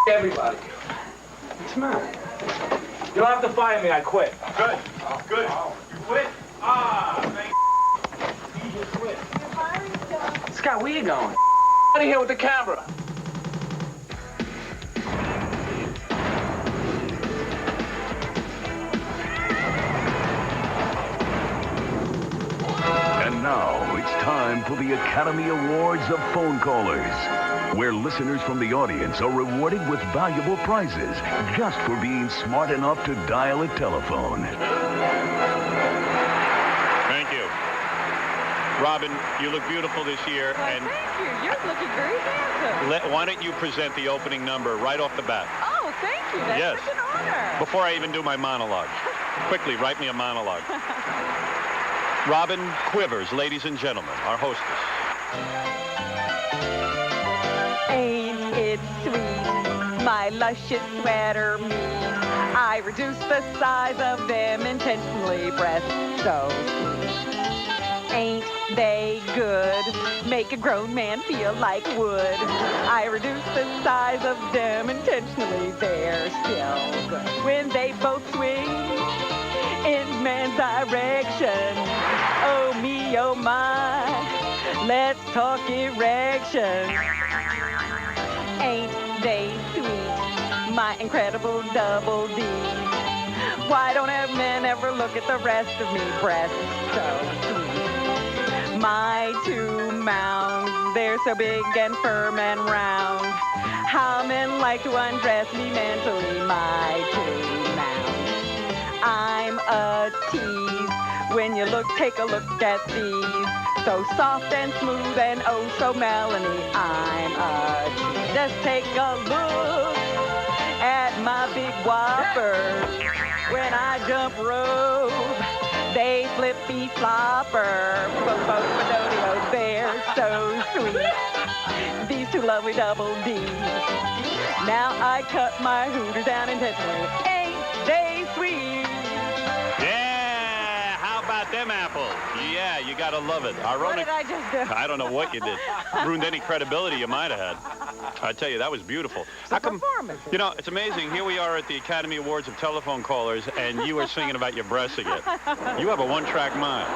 everybody. What's the matter? You don't have to fire me, I quit. Good. Good. You quit? Ah, thank you. You just quit. Scott, where you going? Out of here with the camera. And now it's time for the Academy Awards of Phone Callers, where listeners from the audience are rewarded with valuable prizes just for being smart enough to dial a telephone. Thank you. Robin, you look beautiful this year. Well, thank you. You're looking very handsome. Why don't you present the opening number right off the bat? Oh, thank you. That's such an honor. Before I even do my monologue. Quickly, write me a monologue. Robin Quivers, ladies and gentlemen, our hostess. Ain't it sweet, my luscious sweater meat? I reduce the size of them intentionally, breasts so sweet. Ain't they good? Make a grown man feel like wood. I reduce the size of them intentionally, they're still good. When they both swing in man's direction, oh me, oh my, let's talk erection. Ain't they sweet, my incredible double D? Why don't men ever look at the rest of me? Breasts so sweet. My two mounds, they're so big and firm and round. How men like to undress me mentally, my two mounds. I'm a tease. When you take a look at these, so soft and smooth and oh so melony, I'm a tease. Just take a look at my big whoppers. When I jump rope, they flippy flopper. They're so sweet. These two lovely double D's. Now I cut my hooter down intentionally. Ain't they sweet? Yeah, how about them apples? Yeah, you gotta love it. What did I just do? I don't know what you did. Ruined any credibility you might have had. I tell you, that was beautiful. How come? You know, it's amazing. Here we are at the Academy Awards of Telephone Callers, and you are singing about your breasts again. You have a one-track mind.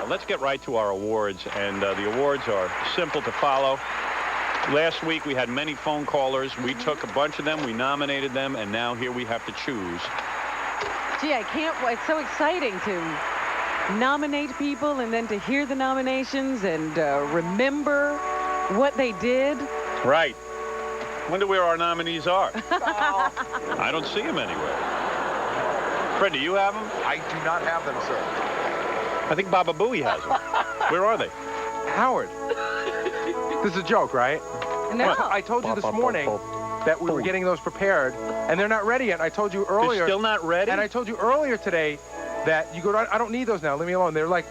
Let's get right to our awards, and the awards are simple to follow. Last week, we had many phone callers. We took a bunch of them, we nominated them, and now here we have to choose. Gee, I can't. It's so exciting to nominate people and then to hear the nominations and remember what they did. Right. Wonder where our nominees are. I don't see them anywhere. Fred, do you have them? I do not have them, sir. I think Baba Booey has them. Where are they? Howard, this is a joke, right? No. I told you this morning that we were getting those prepared, and they're not ready yet. I told you earlier. They're still not ready? And I told you earlier today that you go, I don't need those now. Leave me alone. They're like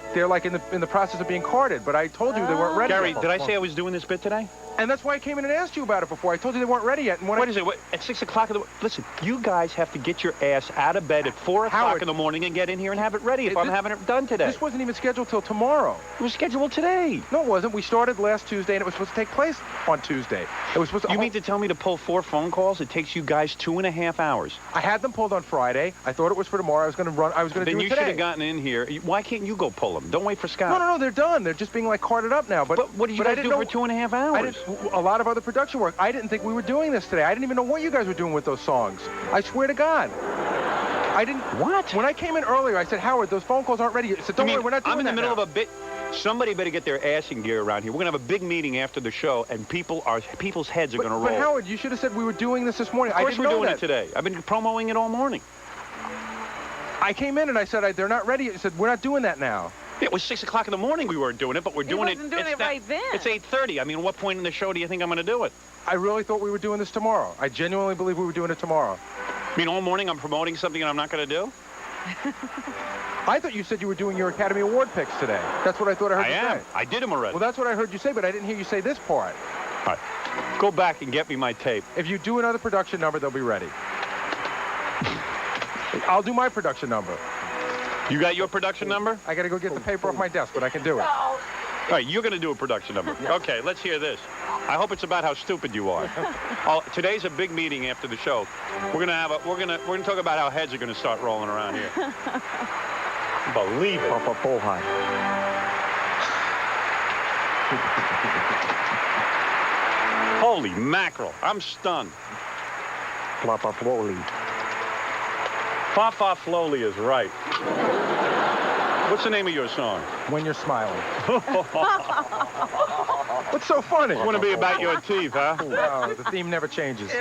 in the process of being carded, but I told you they weren't ready Gary, yet. did I say I was doing this bit today? And that's why I came in and asked you about it before. I told you they weren't ready yet. And What is it? At 6 o'clock in the... Listen, you guys have to get your ass out of bed at 4 o'clock in the morning and get in here and have it ready if I'm having it done today. This wasn't even scheduled till tomorrow. It was scheduled today. No, it wasn't. We started last Tuesday, and it was supposed to take place on Tuesday. It was supposed to... You mean to tell me to pull 4 phone calls? It takes you guys 2.5 hours. I had them pulled on Friday. I thought it was for tomorrow. I was going to do it today. Then you should have gotten in here. Why can't you go pull them? Don't wait for Scott. No, they're done. They're just being, like, carted up now. But what did you guys do for 2.5 hours? A lot of other production work. I didn't think we were doing this today. I didn't even know what you guys were doing with those songs. I swear to God. I didn't... What? When I came in earlier, I said, Howard, those phone calls aren't ready. I said, don't worry, we're not doing I'm in the middle now. of a bit... Somebody better get their ass in gear around here. We're going to have a big meeting after the show, and people's heads are going to roll. But Howard, you should have said we were doing this morning. Of course we're doing it today. I've been promoting it all morning. I came in and I said, they're not ready. I said, we're not doing that now. It was 6 o'clock in the morning we weren't doing it, but we're doing it. He wasn't doing it right then. It's 8:30. I mean, what point in the show do you think I'm going to do it? I really thought we were doing this tomorrow. I genuinely believe we were doing it tomorrow. I mean, all morning I'm promoting something and I'm not going to do? I thought you said you were doing your Academy Award picks today. That's what I thought I heard you say. I did them already. Well, that's what I heard you say, but I didn't hear you say this part. All right. Go back and get me my tape. If you do another production number, they'll be ready. I'll do my production number. You got your production number? I got to go get the paper off my desk, but I can do it. All right, you're going to do a production number. Yes. Okay, let's hear this. I hope it's about how stupid you are. Oh, today's a big meeting after the show. We're going to talk about how heads are going to start rolling around here. Believe it. Holy mackerel! I'm stunned. Fa Fa Flowly is right. What's the name of your song? When You're Smiling. What's so funny? It's going to be about your teeth, huh? No, the theme never changes.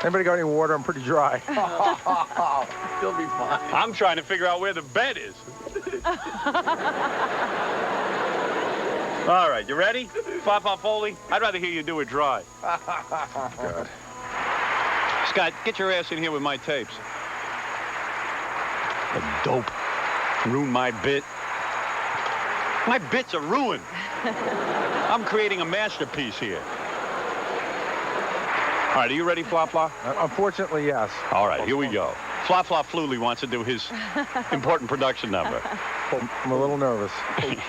Anybody got any water? I'm pretty dry. You'll be fine. I'm trying to figure out where the bed is. All right, you ready? Fa Fa Foley? I'd rather hear you do it dry. Good. Scott, get your ass in here with my tapes. The dope. Ruined my bit. My bits are ruined. I'm creating a masterpiece here. All right, are you ready, Fla Fla? Unfortunately, yes. All right, here we go. Fla Fla Fluley wants to do his important production number. I'm a little nervous.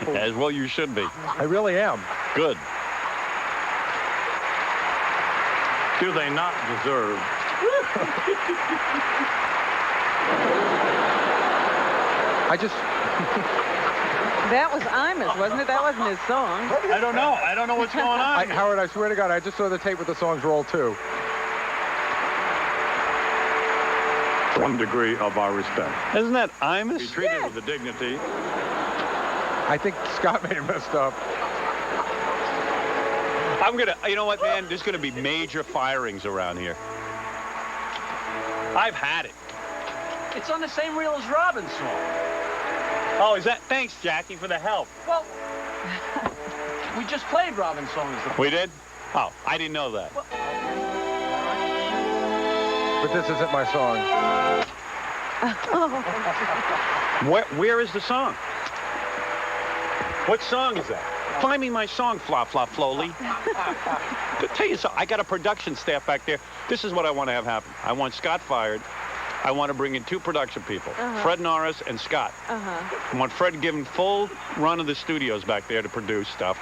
As well you should be. I really am. Good. Do they not deserve? I just... That was Imus, wasn't it? That wasn't his song. I don't know. I don't know what's going on. Howard, I swear to God, I just saw the tape with the songs roll, too. 1 degree of our respect. Isn't that Imus? Be treated with the dignity. I think Scott may have messed up. I'm going to, you know what, man? There's going to be major firings around here. I've had it. It's on the same reel as Robin's song. Oh, is that? Thanks, Jackie, for the help. Well, we just played Robin's song as the... We did? Oh, I didn't know that. Well, But this isn't my song. Where is the song? What song is that? Find me my song, Fla Fla Flowly. To tell you something, I got a production staff back there. This is what I want to have happen. I want Scott fired. I want to bring in 2 production people, Fred Norris and Scott. I want Fred given full run of the studios back there to produce stuff.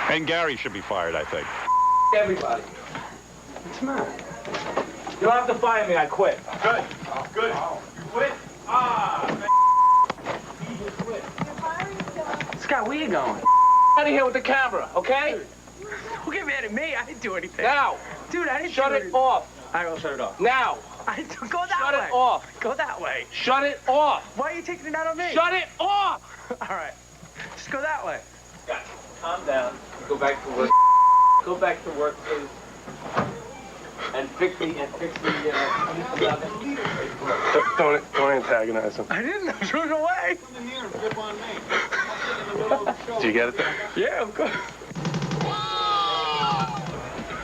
And Gary should be fired, I think. Everybody. what's the matter? You don't have to fire me. I quit. Good. Good. You quit? Ah, man. He just quit. Scott, where you going? Out of here with the camera, okay? Don't get mad at me. I didn't do anything. Now. Dude, I didn't Shut do it anything. off. I will shut it off. Now. I didn't go that Shut way. it off. Go that way. Shut it off. Why are you taking it out on me? Shut it off. All right. Just go that way. Scott, calm down. Go back to work. Go back to work, please. And fix the Don't antagonize him. I didn't. I was running away. Did you get it there? Yeah, of course.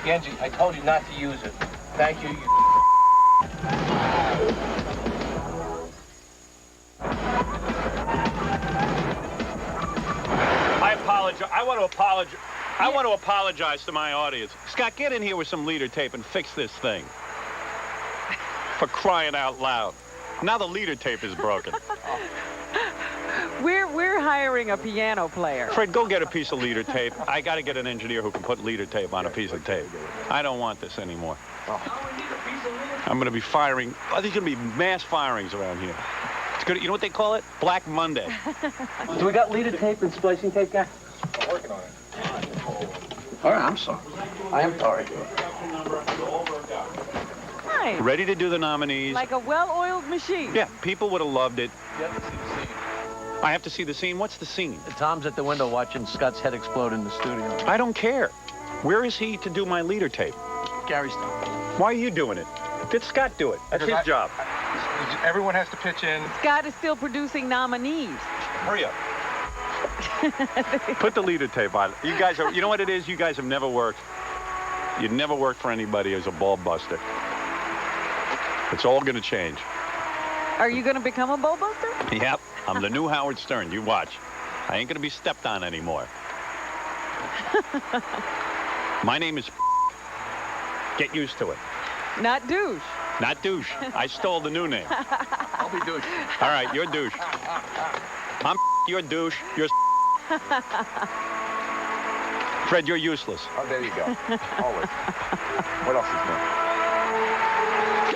Genji, I told you not to use it. Thank you. I apologize. I want to apologize to my audience. Scott, get in here with some leader tape and fix this thing. For crying out loud. Now the leader tape is broken. We're hiring a piano player. Fred, go get a piece of leader tape. I got to get an engineer who can put leader tape on a piece of tape. I don't want this anymore. I'm going to be firing. Oh, there's going to be mass firings around here. It's good. You know what they call it? Black Monday. Do we got leader tape and splicing tape, guy? I'm working on it. All right, I'm sorry. I am sorry. Nice. Ready to do the nominees. Like a well-oiled machine. Yeah, people would have loved it. I have to see the scene. What's the scene? Tom's at the window watching Scott's head explode in the studio. I don't care. Where is he to do my leader tape? Gary's done. Why are you doing it? Did Scott do it? That's his job. Everyone has to pitch in. Scott is still producing nominees. Hurry up. Put the leader tape on. You guys are, you know what it is? You guys have never worked. You've never worked for anybody as a ball buster. It's all going to change. Are you going to become a bull buster? Yep. I'm the new Howard Stern. You watch. I ain't going to be stepped on anymore. My name is Get used to it. Not douche. Not douche. I stole the new name. I'll be douche. All right, you're douche. You're a douche. You're Fred, you're useless. Oh, there you go. Always. What else is new?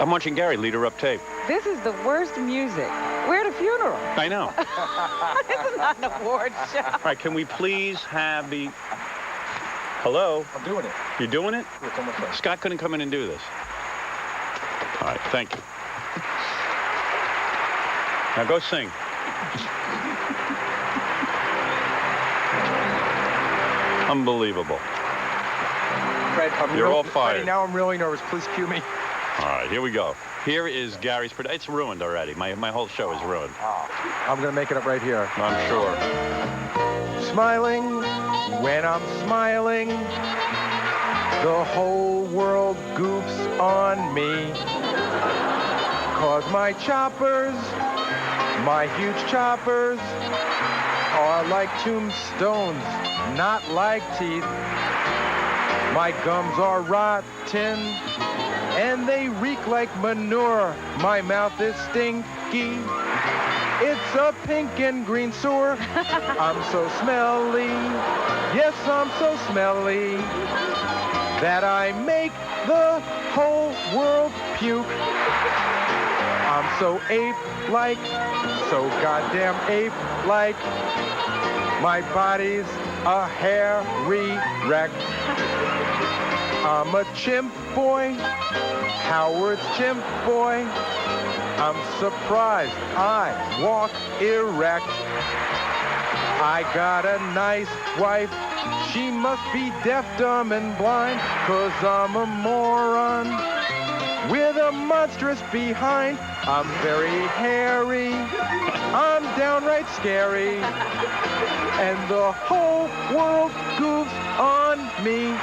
I'm watching Gary lead her up tape. This is the worst music. We're at a funeral. I know. This is not an award show. All right, can we please have the... Hello? I'm doing it. You're doing it? It's almost done. Scott couldn't come in and do this. All right, thank you. Now go sing. Unbelievable. Fred, You're all fired. Freddie, now I'm really nervous. Please cue me. All right, here we go. Here is Gary's... It's ruined already. My whole show is ruined. I'm going to make it up right here. I'm sure. Smiling when I'm smiling, the whole world goofs on me. 'Cause my choppers, my huge choppers, are like tombstones, not like teeth. My gums are rotten, and they reek like manure. My mouth is stinky. It's a pink and green sewer. I'm so smelly. Yes, I'm so smelly that I make the whole world puke. I'm so ape-like, so goddamn ape-like. My body's a hairy wreck. I'm a chimp boy, Howard's chimp boy. I'm surprised I walk erect. I got a nice wife. She must be deaf, dumb, and blind, 'cause I'm a moron with a monstrous behind. I'm very hairy. I'm downright scary. And the whole world goofs on me.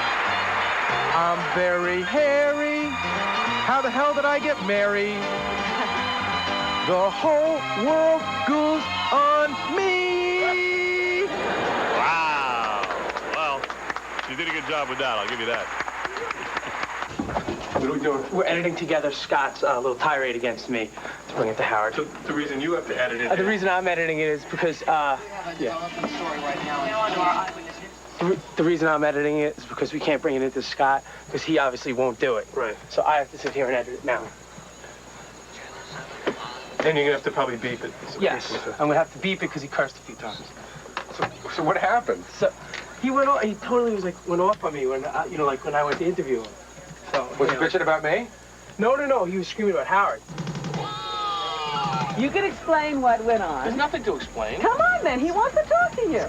I'm very hairy. How the hell did I get married? The whole world goes on me. Wow. Well, you did a good job with that. I'll give you that. What are we doing? We're editing together Scott's little tirade against me to bring it to Howard. So the reason you have to edit it. The reason I'm editing it is because, the reason I'm editing it is because we can't bring it into Scott, because he obviously won't do it. Right. So I have to sit here and edit it now. And you're gonna have to probably beep it. Yes, I'm gonna have to beep it because he cursed a few times. So what happened? So he went off. He totally went off on me when like when I went to interview him. So Was he bitching about me? No. He was screaming about Howard. You can explain what went on. There's nothing to explain. Come on, then. He wants to talk to you.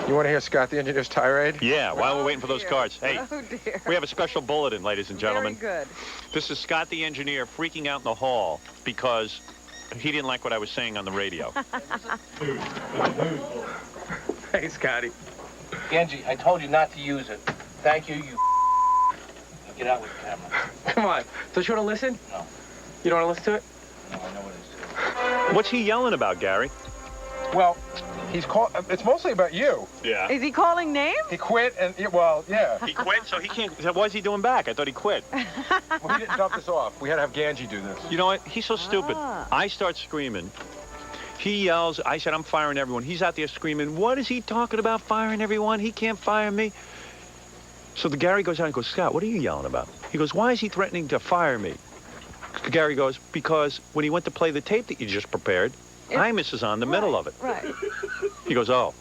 You want to hear Scott the Engineer's tirade? Yeah, while we're waiting for those cards. Hey, Oh, dear. we have a special bulletin, ladies and gentlemen. Very good. This is Scott the Engineer freaking out in the hall because he didn't like what I was saying on the radio. Hey, Scotty. Angie, I told you not to use it. Thank you, you get out with the camera. Come on. Don't you want to listen? No. You don't want to listen to it? No, I know what it is. What's he yelling about, Gary? Well, it's mostly about you. Yeah. Is he calling names? He quit and, yeah. He quit, so he can't... Why is he doing back? I thought he quit. Well, he didn't dump this off. We had to have Ganji do this. You know what? He's so stupid. Ah. I start screaming. He yells. I said, I'm firing everyone. He's out there screaming, what is he talking about, firing everyone? He can't fire me. So the Gary goes out and goes, Scott, what are you yelling about? He goes, why is he threatening to fire me? Gary goes, because when he went to play the tape that you just prepared, Imus is on the middle of it. Right. He goes, oh.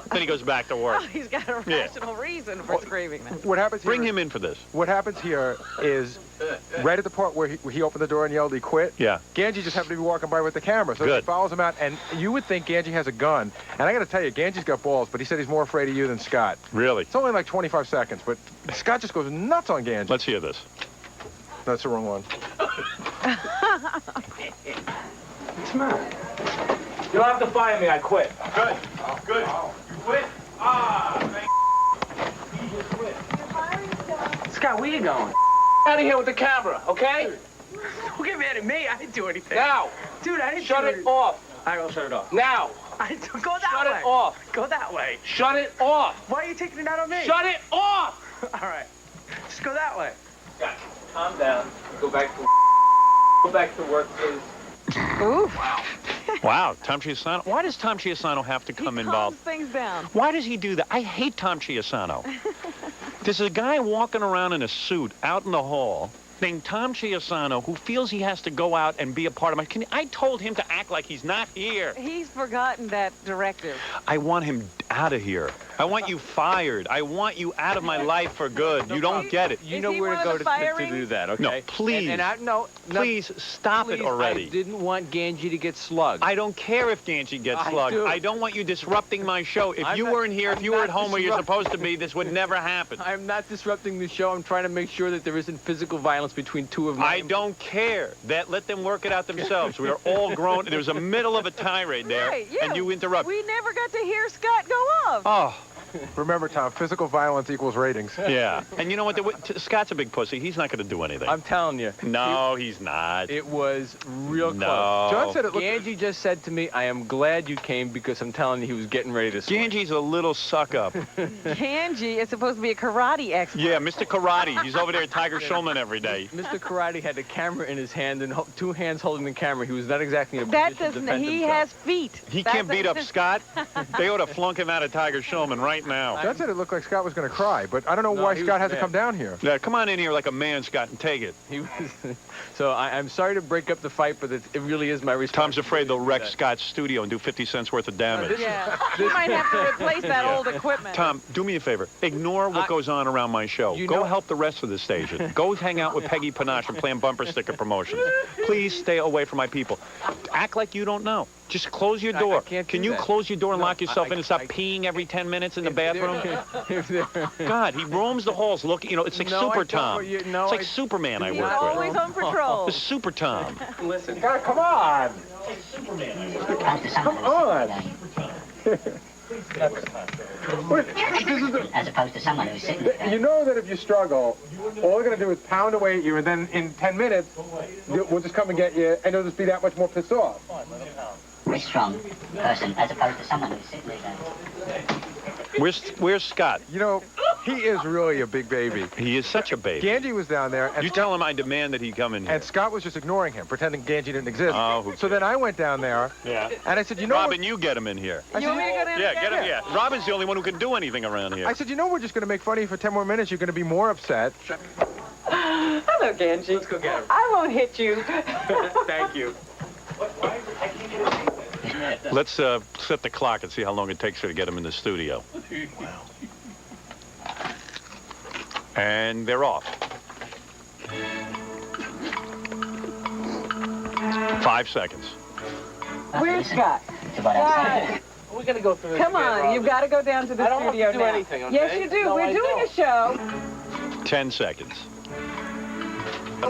Then he goes back to work. Oh, he's got a rational reason for screaming that. What happens here? Bring him in for this. What happens here is, right at the part where he opened the door and yelled he quit, Yeah. Ganji just happened to be walking by with the camera, so he Good. follows him out, and you would think Ganji has a gun. And I got to tell you, Ganji's got balls, but he said he's more afraid of you than Scott. Really? It's only like 25 seconds, but Scott just goes nuts on Ganji. Let's hear this. That's the wrong one. What's the matter? You don't have to fire me. I quit. Good. Good. You quit? Scott, where you going? Out of here with the camera, okay? Don't get mad at me. I didn't do anything. Now. Dude, I didn't Shut do it anything. off. I will shut it off. Now. I didn't go that Shut way. it off. Go that way. Shut it off. Why are you taking it out on me? Shut it off. All right. Just go that way. Scott, calm down. Go back to Go back to work, please. Ooh. Wow, Tom Chiasano. Why does Tom Chiasano have to come involved? He calms things down. Why does he do that? I hate Tom Chiasano. There's a guy walking around in a suit out in the hall named Tom Chiasano who feels he has to go out and be a part of my... I told him to act like he's not here. He's forgotten that directive. I want him out of here. I want you fired. I want you out of my life for good. You don't get it. You know where to go to do that, okay? No, please. Please stop it already. I didn't want Ganji to get slugged. I don't care if Ganji gets slugged. I don't want you disrupting my show. If you weren't here, if you were at home where you're supposed to be, this would never happen. I'm not disrupting the show. I'm trying to make sure that there isn't physical violence between two of my... I don't care. Let them work it out themselves. We are all grown. There's a middle of a tirade there, Right, yeah. and you interrupt. We never got to hear Scott go off. Oh. Remember, Tom, physical violence equals ratings. Yeah. And you know what? Scott's a big pussy. He's not going to do anything. I'm telling you. No, he's not. It was real No. close. John said it looked... Ganji just said to me, I am glad you came because I'm telling you he was getting ready to swing. Ganji's a little suck-up. Ganji is supposed to be a karate expert. Yeah, Mr. Karate. He's over there at Tiger Shulman every day. Mr. Karate had the camera in his hand and two hands holding the camera. He was not exactly in a That position to doesn't... defend He himself. has feet. He can't beat up Scott. They ought to flunk him out of Tiger Shulman right now. John said it looked like Scott was going to cry, but I don't know why he Scott was has to mad. come down here. Yeah, come on in here like a man, Scott, and take it. He was, so I'm sorry to break up the fight, but it really is my responsibility. Tom's afraid they'll wreck Scott's studio and do 50 cents worth of damage. Yeah. You might have to replace that old equipment. Tom, do me a favor. Ignore what goes on around my show. You Go know- help the rest of the station. Go hang out with Peggy Panache and plan bumper sticker promotions. Please stay away from my people. Act like you don't know. Just close your door. can't do Can you that. close your door and No, lock yourself in and stop I- peeing every 10 minutes in the bathroom? If they're- God, he roams the halls looking, you know, it's like No, I Super don't. Tom. No, It's like I- Superman I He's work always with. on patrol. It's Super Tom. Listen, God, come on! Come on. As opposed to someone who's sitting there. You know that if you struggle, all they're going to do is pound away at you, and then in 10 minutes, we'll just come and get you, and you'll just be that much more pissed off. A strong person as opposed to someone who's sitting there. Where's Scott? You know, he is really a big baby. He is such a baby. Ganji was down there, and You tell him I demand that he come in here. and Scott was just ignoring him, pretending Ganji didn't exist. Oh, who So then I went down there, Yeah. and I said, you know Robin, you get him in here. what? I You want me to go down Yeah, and get him. Yeah. Robin's the only one who can do anything around here. I said, you know, we're just going to make fun of you for 10 more minutes. You're going to be more upset. Hello, Ganji. let's go get him. I won't hit you. Thank you. Let's set the clock and see how long it takes her to get him in the studio. And they're off. 5 seconds. Where's Scott? To what I'm saying. We're going to go through this Come again, on, Robin. you've got to go down to the I don't have to studio do now. anything, okay? Yes, you do. No, We're I doing don't. a show. 10 seconds.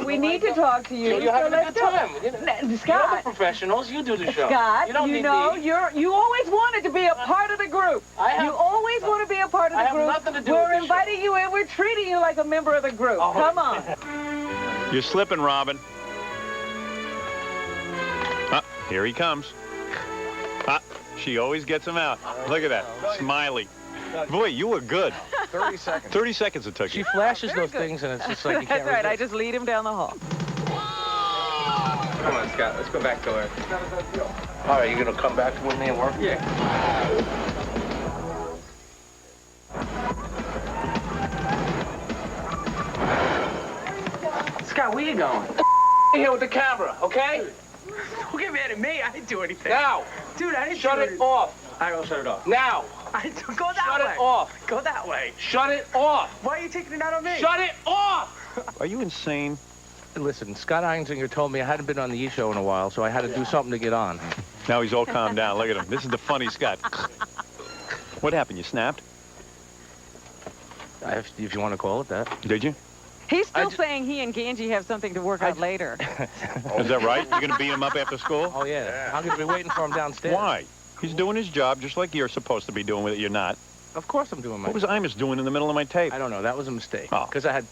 We need to talk to you. You're having a good let's go. time. You're the Scott, professionals. You do the show. Scott, you don't you need know, me. you always wanted to be a part of the group. You always want to be a part of the I have group. nothing to do We're with this inviting you in. We're treating you like a member of the group. Oh. Come on. You're slipping, Robin. Here he comes. She always gets him out. Look at that. Smiley. Boy, you were good. 30 seconds. 30 seconds it took She you. flashes Very those good. things, and it's just like you That's can't right. I resist. just lead him down the hall. Come on, Scott. Let's go back to work. All right, you're going to come back with me and work? Yeah. Scott, where you going? Here with the camera, okay? Don't get mad at me. I didn't do anything. Now, Dude, I didn't shut do it anything. off. I will shut it off. Now, I didn't go that shut way. it off. Go that way. Shut it off. Why are you taking it out on me? Shut it off. Are you insane? Listen, Scott Einzinger told me I hadn't been on the E! Show in a while, so I had to do something to get on. Now he's all calmed down. Look at him. This is the funny Scott. What happened? You snapped? If you want to call it that. Did you? He's still saying he and Ganji have something to work out later. Is that right? You're going to beat him up after school? Oh, yeah. I'm going to be waiting for him downstairs. Why? He's doing his job just like you're supposed to be doing with it. You're not. Of course I'm doing my What was Imus doing in the middle of my tape? I don't know. That was a mistake. Oh. Because I had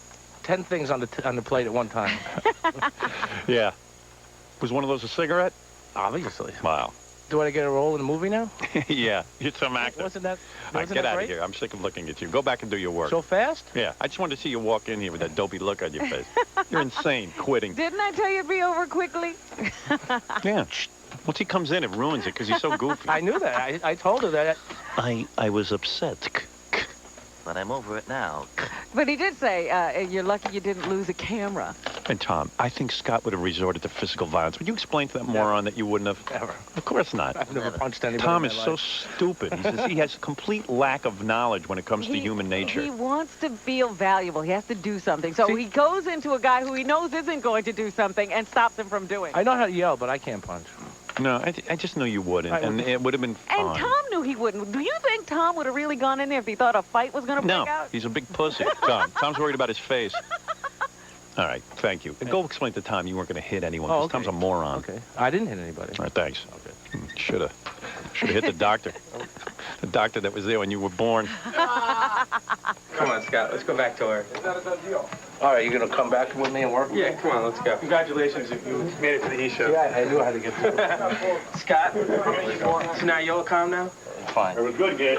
10 things on the plate at one time. Yeah. Was one of those a cigarette? Obviously. Wow. Do I get a role in the movie now? Yeah. You're some actor. Wasn't that All right, get that out of great? here. I'm sick of looking at you. Go back and do your work. So fast? Yeah. I just wanted to see you walk in here with that dopey look on your face. You're insane, quitting. Didn't I tell you it'd be over quickly? Yeah. Once he comes in, it ruins it because he's so goofy. I knew that. I told her that. I was upset. But I'm over it now. But he did say, you're lucky you didn't lose a camera. And Tom, I think Scott would have resorted to physical violence. Would you explain to that moron that you wouldn't have? Never. Of course not. I've never punched anybody. Tom in is my so life. stupid. He has a complete lack of knowledge when it comes to human nature. He wants to feel valuable. He has to do something. So See? he goes into a guy who he knows isn't going to do something and stops him from doing it. I know how to yell, but I can't punch. No, I just knew you wouldn't, and it would have been fine. And Tom knew he wouldn't. Do you think Tom would have really gone in there if he thought a fight was going to break out? He's a big pussy, Tom. Tom's worried about his face. All right, thank you. And go explain to Tom you weren't going to hit anyone. Oh, okay. Tom's a moron. Okay. I didn't hit anybody. All right, thanks. Okay. Should have hit the doctor. The doctor that was there when you were born. Come on, Scott. Let's go back to work. Is that a done deal? All right, you gonna come back with me and work? Yeah, come on, let's go. Congratulations, you made it to the E show. Yeah, I knew how to get through it. Scott, so now you're calm now? Fine. It was good, kid.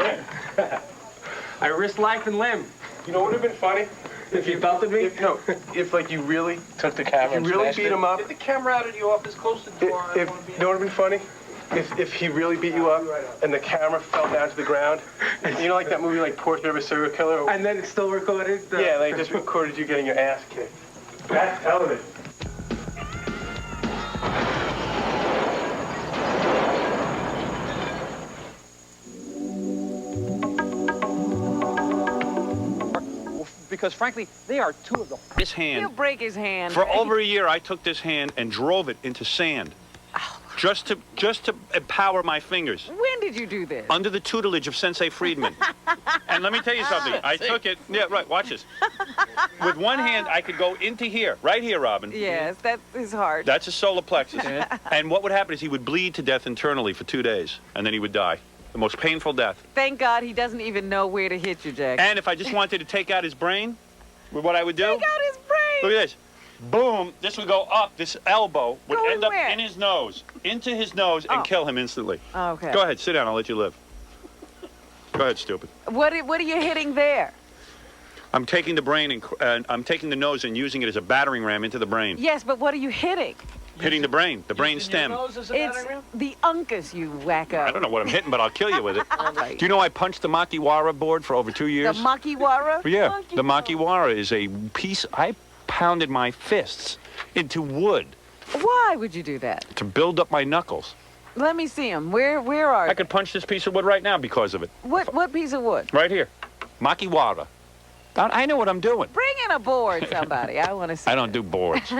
I risked life and limb. You know what would have been funny? If you belted me? If like you really Took the camera and smashed beat it. him up. Get the camera out of the office, close the door. You know what would have been funny? If he really beat you up and the camera fell down to the ground. You know, like that movie, like Portrait of a Serial Killer? And then it's still recorded? Yeah, they just recorded you getting your ass kicked. That's television. Because, frankly, they are two of the... This He'll hand, break his hand. for over a year, I took this hand and drove it into sand. Just to empower my fingers. When did you do this? Under the tutelage of Sensei Friedman. And let me tell you something. I took it. Yeah, right. Watch this. With one hand, I could go into here. Right here, Robin. Yes, that is hard. That's his solar plexus. And what would happen is he would bleed to death internally for 2 days. And then he would die. The most painful death. Thank God he doesn't even know where to hit you, Jack. And if I just wanted to take out his brain, what I would do... Take out his brain! Look at this. Boom. This would go up. This elbow would Going end up where? in his nose. Into his nose and kill him instantly. Okay. Go ahead. Sit down. I'll let you live. Go ahead, stupid. What are you hitting there? I'm taking the brain and I'm taking the nose and using it as a battering ram into the brain. Yes, but what are you hitting? Hitting the brain stem. It's the uncus, you wacko. I don't know what I'm hitting, but I'll kill you with it. Right. Do you know I punched the makiwara board for over 2 years? The makiwara? Yeah, the makiwara is a piece. I pounded my fists into wood Why would you do that? to build up my knuckles. Let me see them. Where are I they? could punch this piece of wood right now because of it. What piece of wood? Right here. Makiwara. I know what I'm doing. Bring in a board, somebody. I want to see. I don't do boards.